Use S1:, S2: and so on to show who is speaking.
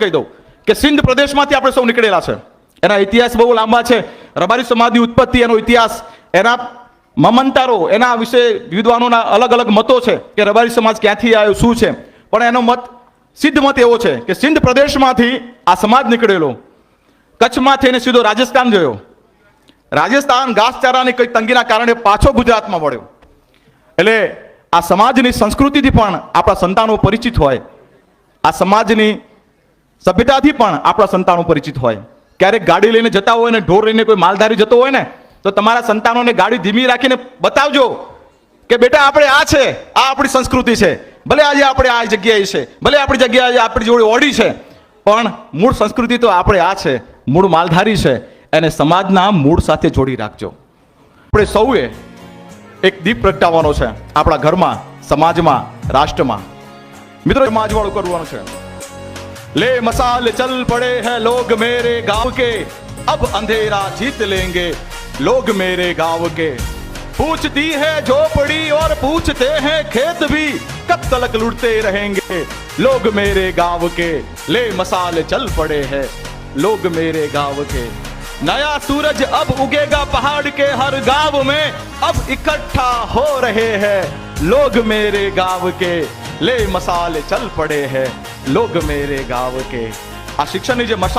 S1: કહી દઉં કે સિંધ પ્રદેશમાંથી આપણે સૌ નીકળેલા છે. એના ઇતિહાસ બહુ લાંબા છે. રબારી સમાજની ઉત્પત્તિ, એનો ઇતિહાસ, એના મમંતારો, એના વિશે વિદ્વાનોના અલગ અલગ મતો છે કે રબારી સમાજ ક્યાંથી આવ્યો, શું છે. પણ એનો મત, સિદ્ધ મત એવો છે કે સિંધ પ્રદેશમાંથી આ સમાજ નીકળેલો, કચ્છમાંથી એને સીધો રાજસ્થાન ગયો. રાજસ્થાન ઘાસચારાની કઈ તંગીના કારણે પાછો ગુજરાતમાં વળ્યો. એટલે આ સમાજની સંસ્કૃતિથી પણ આપણા સંતાનો પરિચિત હોય, આ સમાજની સભ્યતાથી પણ આપણા સંતાનો પરિચિત હોય. ક્યારેક ગાડી લઈને જતા હોય ને ઢોર લઈને કોઈ માલધારી જતો હોય ને, તો તમારા સંતાનોને ગાડી ધીમી રાખીને બતાવજો કે બેટા આપણે આ છે, આ આપણી સંસ્કૃતિ છે. ભલે આજે આપણે આ જગ્યાએ છે, ભલે આપણી જગ્યાએ આપણી જોડે ઓડી છે, પણ મૂળ સંસ્કૃતિ તો આપણે આ છે, મૂળ માલધારી છે. એને સમાજના મૂળ સાથે જોડી રાખજો. આપણે સૌએ એક દીપ પ્રગટાવવાનો છે આપણા ઘરમાં, સમાજમાં, રાષ્ટ્રમાં. મિત્રો, સમાજવાળું કરવાનું છે. ले मसाल चल पड़े हैं लोग मेरे गांव के, अब अंधेरा जीत लेंगे लोग मेरे गांव के. पूछती है झोपड़ी और पूछते हैं खेत भी, कब तक लुटते रहेंगे लोग मेरे गांव के. ले मसाल चल पड़े हैं लोग मेरे गांव के. नया सूरज अब उगेगा पहाड़ के हर गांव में, अब इकट्ठा हो रहे हैं लोग मेरे गांव के. ले मसाल चल पड़े हैं लोग मेरे गांव के. આ શિક્ષણની જે મસાલ